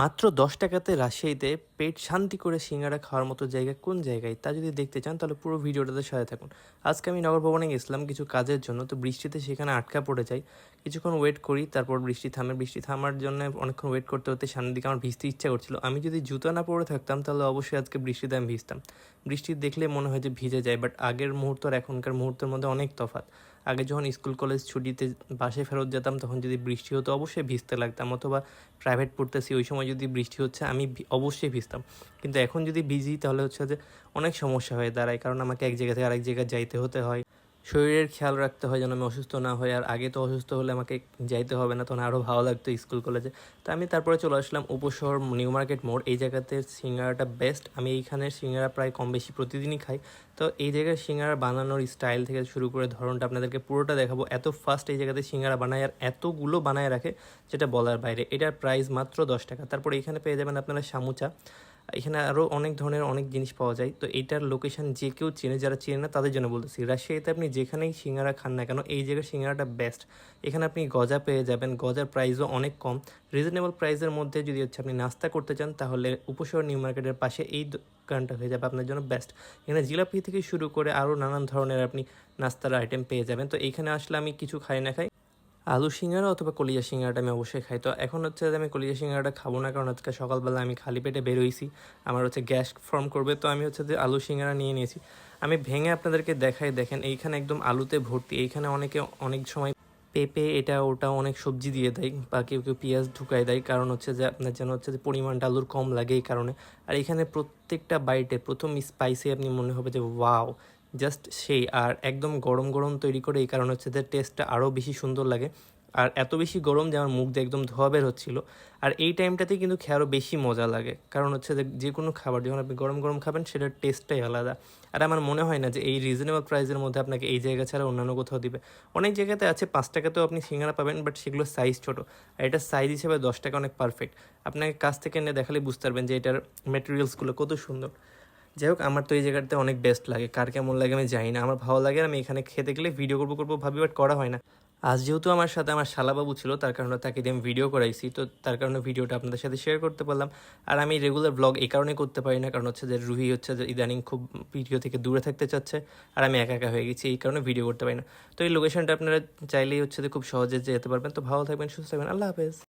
মাত্র ১০ টাকাতে রাজশাহীতে পেট শান্তি করে সিঙ্গারা খাওয়ার মতো জায়গা কোন জায়গায় তা যদি দেখতে চান তাহলে পুরো ভিডিওটাতে সাথে থাকুন। আজকে আমি নগর ভবনে গেছিলাম কিছু কাজের জন্য, তো বৃষ্টিতে সেখানে আটকা পড়ে যাই। কিছুক্ষণ ওয়েট করি, তারপর বৃষ্টি থামে। বৃষ্টি থামার জন্য অনেকক্ষণ ওয়েট করতে হতে সামনের দিকে আমার ভিজতে ইচ্ছা করছিল। আমি যদি জুতো না পরে থাকতাম তাহলে অবশ্যই আজকে বৃষ্টিতে আমি ভিজতাম। বৃষ্টি দেখলে মনে হয় যে ভিজে যায়, বাট আগের মুহূর্ত আর এখনকার মুহূর্তের মধ্যে অনেক তফাৎ। আগে যখন স্কুল কলেজ ছুটিতে বাসায় ফেরত যেতাম তখন যদি বৃষ্টি হতো অবশ্যই ভিজতে লাগতাম, অথবা প্রাইভেট পড়তেছি ওই সময় যদি বৃষ্টি হচ্ছে আমি অবশ্যই ভিজতাম। কিন্তু এখন যদি ভিজি তাহলে হচ্ছে যে অনেক সমস্যা হয়ে দাঁড়ায়, কারণ আমাকে এক জায়গা থেকে আরেক জায়গায় যাইতে হতে হয়, শরীরের খেয়াল রাখতে হয় যেন আমি অসুস্থ না হই। আর আগে তো অসুস্থ হলে আমাকে যাইতে হবে না, তখন আরও ভালো লাগতো স্কুল কলেজে। তো আমি তারপরে চলে আসলাম উপশহর নিউ মার্কেট মোড়। এই জায়গাতে সিঙ্গারাটা বেস্ট। আমি এইখানের সিঙ্গারা প্রায় কম বেশি প্রতিদিনই খাই। তো এই জায়গায় সিঙ্গারা বানানোর স্টাইল থেকে শুরু করে ধরনটা আপনাদেরকে পুরোটা দেখাবো। এত ফাস্ট এই জায়গাতে সিঙ্গারা বানায় আর এতগুলো বানায় রাখে যেটা বলার বাইরে। এটার প্রাইস মাত্র 10 টাকা। তারপরে এখানে পেয়ে যাবেন আপনারা সামুচা। এখানে আরও অনেক ধরনের অনেক জিনিস পাওয়া যায়। তো এইটার লোকেশন যে কেউ চেনে, যারা চেনে না তাদের জন্য বলতেছি, রাজশাহীতে আপনি যেখানেই সিঙ্গারা খান না কেন এই জায়গার সিঙ্গারাটা বেস্ট। এখানে আপনি গজা পেয়ে যাবেন, গজার প্রাইসও অনেক কম, রিজনেবল প্রাইসের মধ্যে। যদি হচ্ছে আপনি নাস্তা করতে চান তাহলে উপশহর নিউ মার্কেটের পাশে এই দোকানটা হয়ে যাবে আপনার জন্য বেস্ট। এখানে জিলাপি থেকে শুরু করে আরও নানান ধরনের আপনি নাস্তার আইটেম পেয়ে যাবেন। তো এইখানে আসলে আমি কিছু খাই না খাই আলু সিঙ্গারা অথবা কলিজা সিঙ্গারাটা আমি অবশ্যই খাই। তো এখন হচ্ছে যে আমি কলিজা সিঙ্গারাটা খাবো না, কারণ আজকে সকালবেলা আমি খালি পেটে বেরোইছি, আমার হচ্ছে গ্যাস ফর্ম করবে। তো আমি হচ্ছে যে আলু সিঙ্গারা নিয়ে নিয়েছি। আমি ভেঙে আপনাদেরকে দেখাই, দেখেন এইখানে একদম আলুতে ভর্তি। এইখানে অনেকে অনেক সময় পেঁপে এটা ওটা অনেক সবজি দিয়ে দেয়, বা কেউ কেউ পেঁয়াজ ঢুকাই দেয়, কারণ হচ্ছে যে আপনার যেন হচ্ছে যে পরিমাণটা আলুর কম লাগে এই কারণে। আর এখানে প্রত্যেকটা বাইটে প্রথম স্পাইসে আপনি মনে হবে যে ওয়াও, জাস্ট সেই। আর একদম গরম গরম তৈরি করে, এই কারণে হচ্ছে যে টেস্টটা আরও বেশি সুন্দর লাগে। আর এত বেশি গরম যে আমার মুখ দিয়ে একদম ধোয়া বের হচ্ছিলো। আর এই টাইমটাতেই কিন্তু খেয়ে আরও বেশি মজা লাগে, কারণ হচ্ছে যে কোনো খাবার যখন আপনি গরম গরম খাবেন সেটার টেস্টটাই আলাদা। আর আমার মনে হয় না যে এই রিজনেবল প্রাইসের মধ্যে আপনাকে এই জায়গা ছাড়া অন্যান্য কোথাও দিবে। অনেক জায়গাতে আছে 5 টাকাতেও আপনি সিঙ্গারা পাবেন, বাট সেগুলো সাইজ ছোটো। আর এটার সাইজ হিসেবে 10 টাকা অনেক পারফেক্ট। আপনাকে কাছ থেকে এনে দেখালে বুঝতে পারবেন যে এটার ম্যাটেরিয়ালসগুলো কত সুন্দর। যাই হোক, আমার তো এই জায়গাটাতে অনেক বেস্ট লাগে, কার কেমন লাগে আমি জানি না, আমার ভালো লাগে। আর আমি এখানে খেতে গেলে ভিডিও করবো ভাবি, বাট করা হয় না। আজ যেহেতু আমার সাথে আমার শালাবাবু ছিল, তার কারণে তাকে দিয়ে আমি ভিডিও করাইছি, তো তার কারণে ভিডিওটা আপনাদের সাথে শেয়ার করতে পারলাম। আর আমি রেগুলার ব্লগ এই কারণে করতে পারি না, কারণ হচ্ছে যে রুহি হচ্ছে যে ইদানিং খুব ভিডিও থেকে দূরে থাকতে চাচ্ছে, আর আমি একা একা হয়ে গেছি, এই কারণে ভিডিও করতে পারি না। তো এই লোকেশনটা আপনারা চাইলেই হচ্ছে যে খুব সহজে যেতে পারবেন। তো ভালো থাকবেন, সুস্থ থাকবেন, আল্লাহ হাফেজ।